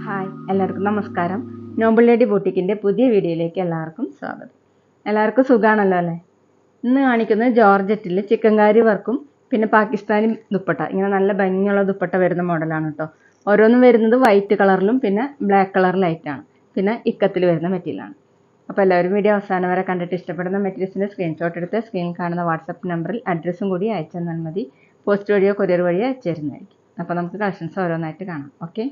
Hi, എല്ലാവർക്കും നമസ്കാരം. Noble lady ബൂട്ടിക്കിൻ്റെ പുതിയ വീഡിയോയിലേക്ക് എല്ലാവർക്കും സ്വാഗതം. എല്ലാവർക്കും സുഖമാണല്ലോ അല്ലേ? ഇന്ന് കാണിക്കുന്നത് ജോർജറ്റിൽ ചിക്കൻകാരി വർക്കും പിന്നെ പാകിസ്ഥാനി ദുപ്പട്ട. ഇങ്ങനെ നല്ല ഭംഗിയുള്ള ദുപ്പട്ട വരുന്ന മോഡലാണ് കേട്ടോ. ഓരോന്നും വരുന്നത് വൈറ്റ് കളറിലും പിന്നെ ബ്ലാക്ക് കളറിലായിട്ടാണ്. പിന്നെ ഇക്കത്തിൽ വരുന്ന മെറ്റീരിയലാണ്. അപ്പോൾ എല്ലാവരും വീഡിയോ അവസാനം വരെ കണ്ടിട്ട് ഇഷ്ടപ്പെടുന്ന മെറ്റീരിയൽസിൻ്റെ സ്ക്രീൻഷോട്ട് എടുത്ത് സ്ക്രീനിൽ കാണുന്ന വാട്സപ്പ് നമ്പറിൽ അഡ്രസ്സും കൂടി അയച്ചു തന്നാൽ മതി. പോസ്റ്റ് വഴിയോ കൊറിയർ വഴിയോ അയച്ചു തരുന്നതായിരിക്കും. അപ്പോൾ നമുക്ക് കളക്ഷൻസ് ഓരോന്നായിട്ട് കാണാം. ഓക്കെ,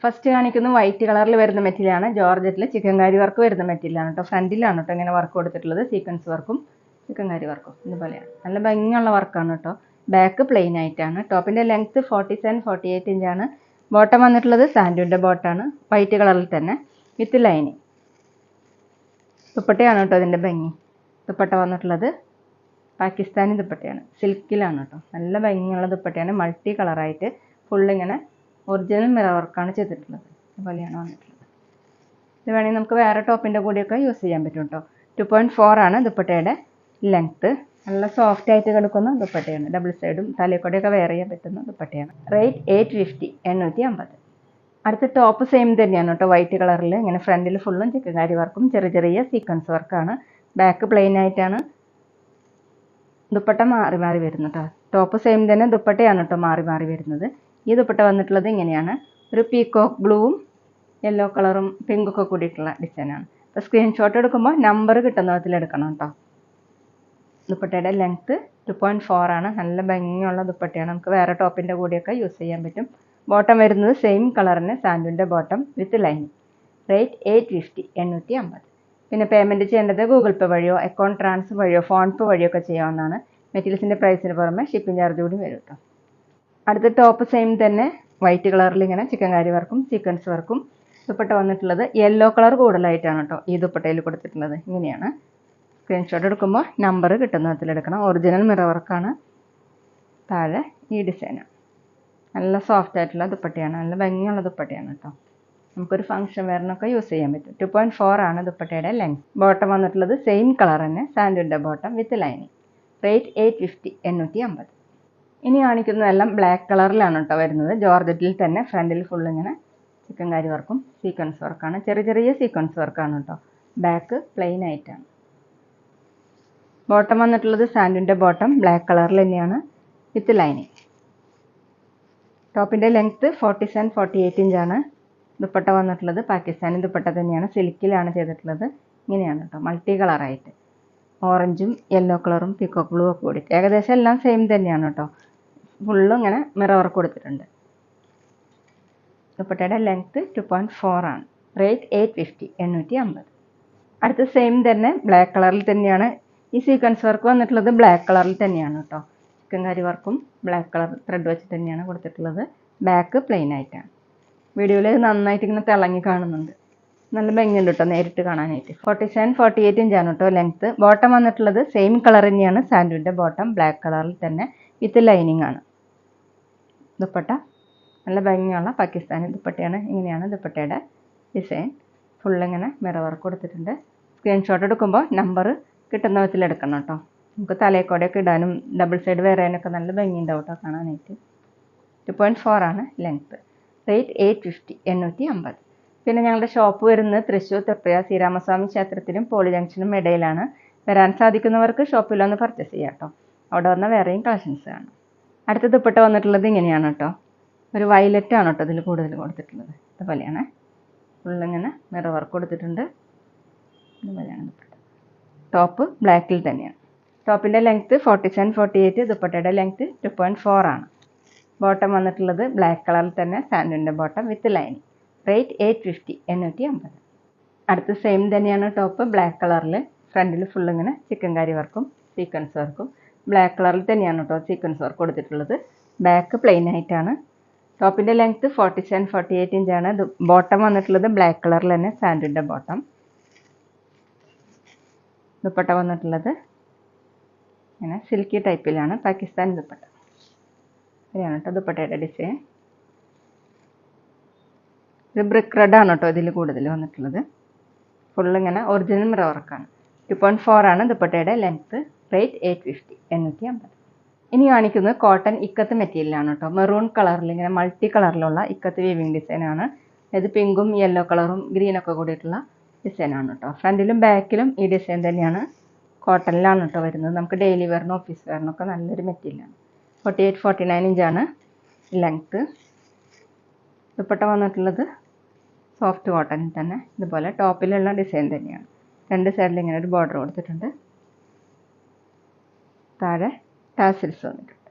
ഫസ്റ്റ് കാണിക്കുന്നത് വൈറ്റ് കളറിൽ വരുന്ന മെറ്റീരിയലാണ്. ജോർജറ്റിൽ ചിക്കൻകാരി വർക്ക് വരുന്ന മെറ്റീരിയലാണ് കേട്ടോ. ഫ്രണ്ടിലാണ് കേട്ടോ ഇങ്ങനെ വർക്ക് കൊടുത്തിട്ടുള്ളത്. സീക്വൻസ് വർക്കും ചിക്കൻകാരി വർക്കും ഇതുപോലെയാണ്. നല്ല ഭംഗിയുള്ള വർക്കാണ് കേട്ടോ. ബാക്ക് പ്ലെയിൻ ആയിട്ടാണ്. ടോപ്പിൻ്റെ ലെങ്ത്ത് 47-48 ഇഞ്ചാണ്. ബോട്ടം വന്നിട്ടുള്ളത് സാൻഡൂൻ്റെ ബോട്ടാണ്, വൈറ്റ് കളറിൽ തന്നെ വിത്ത് ലൈനിങ്. ദുപ്പട്ടയാണ് കേട്ടോ ഇതിൻ്റെ ഭംഗി. ദുപ്പട്ട വന്നിട്ടുള്ളത് പാകിസ്ഥാനി ദുപ്പട്ടയാണ്, സിൽക്കിലാണ് കേട്ടോ. നല്ല ഭംഗിയുള്ള ദുപ്പട്ടയാണ്. മൾട്ടി കളറായിട്ട് ഫുള്ളിങ്ങനെ ഒറിജിനൽ മിറർ വർക്കാണ് ചെയ്തിട്ടുള്ളത്. അതുപോലെയാണ് വന്നിട്ടുള്ളത്. ഇത് വേണമെങ്കിൽ നമുക്ക് വേറെ ടോപ്പിൻ്റെ കൂടെയൊക്കെ യൂസ് ചെയ്യാൻ പറ്റും കേട്ടോ. 2.4 ആണ് ദുപ്പട്ടയുടെ ലെങ്ത്ത്. നല്ല സോഫ്റ്റ് ആയിട്ട് കിടക്കുന്ന ദുപ്പട്ടയാണ്. ഡബിൾ സൈഡും തലയൊക്കെയൊക്കെ വെയർ ചെയ്യാൻ പറ്റുന്ന ദുപ്പട്ടയാണ്. റേറ്റ് 850, 850. അടുത്ത ടോപ്പ് സെയിം തന്നെയാണ് കേട്ടോ. വൈറ്റ് കളറിൽ ഇങ്ങനെ ഫ്രണ്ടിൽ ഫുള്ളും ചിക്കൻകാരി വർക്കും ചെറിയ ചെറിയ സീക്വൻസ് വർക്കാണ്. ബാക്ക് പ്ലെയിൻ ആയിട്ടാണ്. ദുപ്പട്ട മാറി മാറി വരുന്നു കേട്ടോ. ടോപ്പ് സെയിം തന്നെ, ദുപ്പട്ടയാണ് കേട്ടോ മാറി മാറി വരുന്നത്. ഈ ദുപ്പട്ട വന്നിട്ടുള്ളത് ഇങ്ങനെയാണ്. ഒരു പീക്കോക്ക് ബ്ലൂവും യെല്ലോ കളറും പിങ്കൊക്കെ കൂടിയിട്ടുള്ള ഡിസൈനാണ്. അപ്പോൾ സ്ക്രീൻഷോട്ട് എടുക്കുമ്പോൾ നമ്പർ കിട്ടുന്ന വിധത്തിൽ എടുക്കണം കേട്ടോ. ദുപ്പട്ടയുടെ ലെങ്ത്ത് 2.4 ആണ്. നല്ല ഭംഗിയുള്ള ദുപ്പട്ടയാണ്. നമുക്ക് വേറെ ടോപ്പിൻ്റെ കൂടെയൊക്കെ യൂസ് ചെയ്യാൻ പറ്റും. ബോട്ടം വരുന്നത് സെയിം കളറിന് സാൻഡൂൻ്റെ ബോട്ടം വിത്ത് ലൈനിങ്. റേറ്റ് 850, 850. പിന്നെ പേയ്മെൻറ്റ് ചെയ്യേണ്ടത് ഗൂഗിൾ പേ വഴിയോ അക്കൗണ്ട് ട്രാൻസ്ഫർ വഴിയോ ഫോൺ പേ വഴിയോ ഒക്കെ ചെയ്യാവുന്നതാണ്. മെറ്റീരിയൽസിൻ്റെ പ്രൈസിന് പുറമെ ഷിപ്പിംഗ് ചാർജ് കൂടി വരും കേട്ടോ. അടുത്ത ടോപ്പ് സെയിം തന്നെ വൈറ്റ് കളറിൽ ഇങ്ങനെ ചിക്കൻകാരി വർക്കും സീക്വൻസ് വർക്കും. ദുപ്പട്ട വന്നിട്ടുള്ളത് യെല്ലോ കളർ കൂടുതലായിട്ടാണ് കേട്ടോ ഈ ദുപ്പട്ടയിൽ കൊടുത്തിട്ടുള്ളത്. ഇങ്ങനെയാണ്. സ്ക്രീൻഷോട്ട് എടുക്കുമ്പോൾ നമ്പർ കിട്ടുന്ന വിധത്തിലെടുക്കണം. ഒറിജിനൽ മിറർ വർക്കാണ്. താഴെ ഈ ഡിസൈനാണ്. നല്ല സോഫ്റ്റ് ആയിട്ടുള്ള ദുപ്പട്ടയാണ്. നല്ല ഭംഗിയുള്ള ദുപ്പട്ടയാണ് കേട്ടോ. നമുക്കൊരു ഫംഗ്ഷൻ വെയറിനൊക്കെ യൂസ് ചെയ്യാൻ പറ്റും. 2.4 ആണ് ദുപ്പട്ടയുടെ ലെങ്ത്. ബോട്ടം വന്നിട്ടുള്ളത് സെയിം കളർ തന്നെ സാൻഡൂൻ്റെ ബോട്ടം വിത്ത് ലൈനിങ്. റേറ്റ് 850, 850. ഇനി കാണിക്കുന്നതെല്ലാം ബ്ലാക്ക് കളറിലാണ് കേട്ടോ വരുന്നത്. ജോർജറ്റിൽ തന്നെ ഫ്രണ്ടിൽ ഫുൾ ഇങ്ങനെ ചിക്കൻകാരി വർക്കും സീക്വൻസ് വർക്കാണ്. ചെറിയ ചെറിയ സീക്വൻസ് വർക്കാണ് കേട്ടോ. ബാക്ക് പ്ലെയിൻ ആയിട്ടാണ്. ബോട്ടം വന്നിട്ടുള്ളത് സാൻഡൂൻ്റെ ബോട്ടം ബ്ലാക്ക് കളറിൽ തന്നെയാണ് വിത്ത് ലൈനിങ്. ടോപ്പിൻ്റെ ലെങ്ത്ത് 47-48 ഇഞ്ചാണ്. ദുപ്പട്ട വന്നിട്ടുള്ളത് പാകിസ്ഥാനി ദുപ്പട്ട തന്നെയാണ്. സിൽക്കിലാണ് ചെയ്തിട്ടുള്ളത്. ഇങ്ങനെയാണ് കേട്ടോ, മൾട്ടി കളറായിട്ട് ഓറഞ്ചും യെല്ലോ കളറും പീക്കോക്ക് ബ്ലൂ ഒക്കെ കൂടിയിട്ട്. ഏകദേശം എല്ലാം സെയിം തന്നെയാണ് കേട്ടോ. ഫുള്ളും ഇങ്ങനെ മിറർ വർക്ക് കൊടുത്തിട്ടുണ്ട്. ദുപ്പട്ടയുടെ ലെങ്ത്ത് 2.4 ആണ്. റേറ്റ് 850, 850. അടുത്ത സെയിം തന്നെ ബ്ലാക്ക് കളറിൽ തന്നെയാണ്. ഈ സീക്വൻസ് വർക്ക് വന്നിട്ടുള്ളത് ബ്ലാക്ക് കളറിൽ തന്നെയാണ് കേട്ടോ. ചിക്കൻകാരി വർക്കും ബ്ലാക്ക് കളർ ത്രെഡ് വെച്ച് തന്നെയാണ് കൊടുത്തിട്ടുള്ളത്. ബാക്ക് പ്ലെയിൻ ആയിട്ടാണ്. വീഡിയോയിൽ നന്നായിട്ട് ഇങ്ങനെ തിളങ്ങി കാണുന്നുണ്ട്. നല്ല ഭംഗിയുണ്ട് കേട്ടോ നേരിട്ട് കാണാനായിട്ട്. 47-48 ഇഞ്ചാണ് കേട്ടോ ലെങ്ത്ത്. ബോട്ടം വന്നിട്ടുള്ളത് സെയിം കളർ തന്നെയാണ് സാൻഡൂൻ്റെ ബോട്ടം ബ്ലാക്ക് കളറിൽ തന്നെ വിത്ത് ലൈനിങ് ആണ്. ദുപ്പട്ട നല്ല ഭംഗിയുള്ള പാകിസ്ഥാനി ദുപ്പട്ടയാണ്. ഇങ്ങനെയാണ് ദുപ്പട്ടയുടെ ഡിസൈൻ. ഫുള്ളിങ്ങനെ മിറർ വർക്ക് കൊടുത്തിട്ടുണ്ട്. സ്ക്രീൻഷോട്ട് എടുക്കുമ്പോൾ നമ്പർ കിട്ടുന്ന വിധത്തിൽ എടുക്കണം കേട്ടോ. നമുക്ക് തലയിക്കോടെയൊക്കെ ഇടാനും ഡബിൾ സൈഡ് വെയർ ചെയ്യാനൊക്കെ നല്ല ഭംഗിയുണ്ടാവും കേട്ടോ കാണാനായിട്ട്. 2.4 ആണ് ലെങ്ത്ത്. റേറ്റ് 850, 850. പിന്നെ ഞങ്ങളുടെ ഷോപ്പ് വരുന്നത് തൃശ്ശൂർ തൃപ്പയ ശ്രീരാമസ്വാമി ക്ഷേത്രത്തിനും പോളി ജംഗ്ഷനും ഇടയിലാണ്. വരാൻ സാധിക്കുന്നവർക്ക് ഷോപ്പിൽ വന്ന് പർച്ചേസ് ചെയ്യാം കേട്ടോ. അവിടെ വന്നാൽ വേറെയും കളക്ഷൻസ് കാണും. അടുത്ത ദുപ്പട്ട വന്നിട്ടുള്ളത് ഇങ്ങനെയാണ് കേട്ടോ. ഒരു വയലറ്റ് ആണ് കേട്ടോ ഇതിൽ കൂടുതൽ കൊടുത്തിട്ടുള്ളത്. ഇതുപോലെയാണ്. ഫുള്ളിങ്ങനെ മിറർ വർക്ക് കൊടുത്തിട്ടുണ്ട്. ഇതുപോലെയാണ് ദുപ്പട്ട. ടോപ്പ് ബ്ലാക്കിൽ തന്നെയാണ്. ടോപ്പിൻ്റെ ലെങ്ത്ത് 47-48. ദുപ്പട്ടയുടെ ലെങ്ത്ത് 2.4 ആണ്. ബോട്ടം വന്നിട്ടുള്ളത് ബ്ലാക്ക് കളറിൽ തന്നെ സാൻഡൂൻ്റെ ബോട്ടം വിത്ത് ലൈനിങ്. റേറ്റ് 850, 850. അടുത്ത സെയിം തന്നെയാണ് ടോപ്പ് ബ്ലാക്ക് കളറിൽ. ഫ്രണ്ടിൽ ഫുള്ളിങ്ങനെ ചിക്കൻകാരി വർക്കും സീക്വൻസ് വർക്കും. ബ്ലാക്ക് കളറിൽ തന്നെയാണ് കേട്ടോ സീക്വൻസ് വർക്ക് കൊടുത്തിട്ടുള്ളത്. ബാക്ക് പ്ലെയിൻ ആയിട്ടാണ്. ടോപ്പിൻ്റെ ലെങ്ത്ത് 47-48 ഇഞ്ചാണ്. ബോട്ടം വന്നിട്ടുള്ളത് ബ്ലാക്ക് കളറിൽ തന്നെ സാൻഡൂൻ്റെ ബോട്ടം. ദുപ്പട്ട വന്നിട്ടുള്ളത് ഇങ്ങനെ സിൽക്കി ടൈപ്പിലാണ് പാകിസ്ഥാനി ദുപ്പട്ട. ഇതാണ് കേട്ടോ ദുപ്പട്ടയുടെ ഡിസൈൻ. ഇത് ബ്രിക്ക് റെഡ് ആണ് കേട്ടോ ഇതിൽ കൂടുതൽ വന്നിട്ടുള്ളത്. ഫുള്ളിങ്ങനെ ഒറിജിനൽ മിറർ വർക്കാണ്. 2.4 ആണ് ദുപ്പട്ടയുടെ ലെങ്ത്ത്. റേറ്റ് 850, 850. ഇനി കാണിക്കുന്നത് കോട്ടൺ ഇക്കത്ത് മെറ്റീരിയലാണ് കേട്ടോ. മെറൂൺ കളറിൽ ഇങ്ങനെ മൾട്ടി കളറിലുള്ള ഇക്കത്ത് വീവിങ് ഡിസൈനാണ്. ഇത് പിങ്കും യെല്ലോ കളറും ഗ്രീനൊക്കെ കൂടിയിട്ടുള്ള ഡിസൈനാണ് കേട്ടോ. ഫ്രണ്ടിലും ബാക്കിലും ഈ ഡിസൈൻ തന്നെയാണ്. കോട്ടണിലാണ് കേട്ടോ വരുന്നത്. നമുക്ക് ഡെയിലി വെയറിനും ഓഫീസ് വെയറിനൊക്കെ നല്ലൊരു മെറ്റീരിയലാണ്. 48-49 ഇഞ്ചാണ് ലെങ്ത്ത്. ദുപ്പട്ട വന്നിട്ടുള്ളത് സോഫ്റ്റ് കോട്ടണിൽ തന്നെ ഇതുപോലെ ടോപ്പിലുള്ള ഡിസൈൻ തന്നെയാണ്. രണ്ട് സൈഡിൽ ഇങ്ങനെ ഒരു ബോർഡർ കൊടുത്തിട്ടുണ്ട്. താഴെ ടാസിൽസ് വന്നിട്ടുണ്ട്.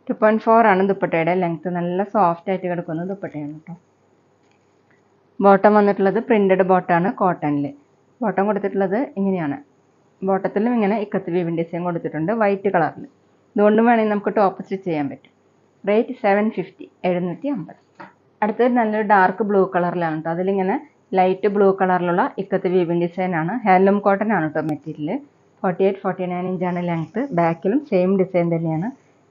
2.4 ആണ് ദുപ്പട്ടയുടെ ലെങ്ത്ത്. നല്ല സോഫ്റ്റ് ആയിട്ട് കിടക്കുന്ന ദുപ്പട്ടയാണ് കേട്ടോ. ബോട്ടം വന്നിട്ടുള്ളത് പ്രിന്റഡ് ബോട്ടാണ് കോട്ടണിൽ. ബോട്ടം കൊടുത്തിട്ടുള്ളത് ഇങ്ങനെയാണ്. ബോട്ടത്തിലും ഇങ്ങനെ ഇക്കത്ത് വീവിങ് ഡിസൈൻ കൊടുത്തിട്ടുണ്ട് വൈറ്റ് കളറിൽ. ഇതുകൊണ്ടും വേണമെങ്കിൽ നമുക്ക് ടോപ്പ് സ്റ്റിച്ച് ചെയ്യാൻ പറ്റും. റേറ്റ് 750 750. അടുത്തത് നല്ലൊരു ഡാർക്ക് ബ്ലൂ കളറിലാണ് കേട്ടോ. അതിലിങ്ങനെ ലൈറ്റ് ബ്ലൂ കളറിലുള്ള ഇക്കത്ത് വീവിങ് ഡിസൈനാണ്. ഹാൻഡ്ലൂം കോട്ടൺ ആണ് കേട്ടോ മെറ്റീരിയൽ. 48-49 ഇഞ്ചാണ് ലെങ്ത്ത്. ബാക്കിലും സെയിം ഡിസൈൻ തന്നെയാണ്.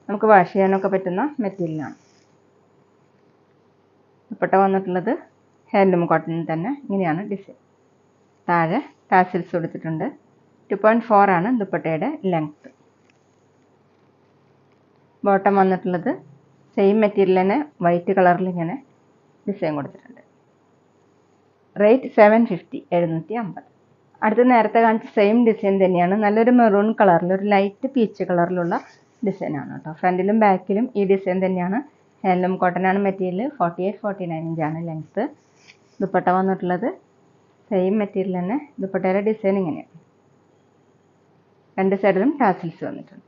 നമുക്ക് വാഷ് ചെയ്യാനൊക്കെ പറ്റുന്ന മെറ്റീരിയലാണ്. ദുപ്പട്ട വന്നിട്ടുള്ളത് ഹാൻഡ്ലൂം കോട്ടണിൽ തന്നെ ഇങ്ങനെയാണ് ഡിസൈൻ. താഴെ ടാസിൽസ് കൊടുത്തിട്ടുണ്ട്. 2.4 ആണ് ദുപ്പട്ടയുടെ ലെങ്ത്ത്. ബോട്ടം വന്നിട്ടുള്ളത് സെയിം മെറ്റീരിയൽ തന്നെ വൈറ്റ് കളറിൽ ഇങ്ങനെ ഡിസൈൻ കൊടുത്തിട്ടുണ്ട്. റേറ്റ് 750 750. അടുത്ത് നേരത്തെ കാണിച്ച സെയിം ഡിസൈൻ തന്നെയാണ്. നല്ലൊരു മെറൂൺ കളറിൽ ഒരു ലൈറ്റ് പീച്ച് കളറിലുള്ള ഡിസൈനാണ് കേട്ടോ. ഫ്രണ്ടിലും ബാക്കിലും ഈ ഡിസൈൻ തന്നെയാണ്. ഹാൻഡ്ലൂം കോട്ടൺ ആണ് മെറ്റീരിയൽ. 48-49 ഇഞ്ചാണ് ലെങ്ത്ത്. ദുപ്പട്ട വന്നിട്ടുള്ളത് സെയിം മെറ്റീരിയൽ തന്നെ. ദുപ്പട്ടയുടെ ഡിസൈൻ ഇങ്ങനെയാണ്. രണ്ട് സൈഡിലും ടാസിൽസ് വന്നിട്ടുണ്ട്.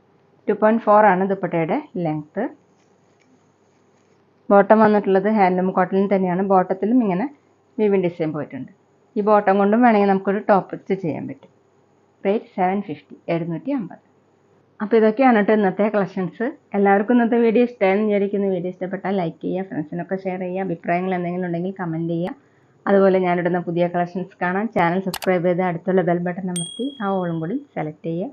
2.4 ആണ് ദുപ്പട്ടയുടെ ലെങ്ത്ത്. ബോട്ടം വന്നിട്ടുള്ളത് ഹാൻഡ്ലൂം കോട്ടണിൽ തന്നെയാണ്. ബോട്ടത്തിലും ഇങ്ങനെ വീവിങ് ഡിസൈൻ പോയിട്ടുണ്ട്. ഈ ബോട്ടം കൊണ്ടും വേണമെങ്കിൽ നമുക്കൊരു ടോപ്പ് സ്റ്റിച്ച് ചെയ്യാൻ പറ്റും. റേറ്റ് 750 750. അപ്പോൾ ഇതൊക്കെയാണ് കേട്ടോ ഇന്നത്തെ കളക്ഷൻസ്. എല്ലാവർക്കും ഇന്നത്തെ വീഡിയോ ഇഷ്ടമായെന്ന് വിചാരിക്കുന്നു. വീഡിയോ ഇഷ്ടപ്പെട്ടാൽ ലൈക്ക് ചെയ്യുക, ഫ്രണ്ട്സിനൊക്കെ ഷെയർ ചെയ്യുക. അഭിപ്രായങ്ങൾ എന്തെങ്കിലും ഉണ്ടെങ്കിൽ കമൻറ്റ് ചെയ്യുക. അതുപോലെ ഞാനിടുന്ന പുതിയ കളക്ഷൻസ് കാണാൻ ചാനൽ സബ്സ്ക്രൈബ് ചെയ്ത് അടുത്തുള്ള ബെൽ ബട്ടൺ അമർത്തി ആ ഓളും കൂടി സെലക്ട് ചെയ്യുക.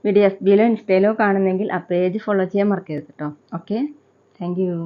വീഡിയോ FBയിലോ ഇൻസ്റ്റയിലോ കാണുന്നെങ്കിൽ ആ പേജ് ഫോളോ ചെയ്യാൻ മറക്കരുത് കേട്ടോ. Okay, thank you.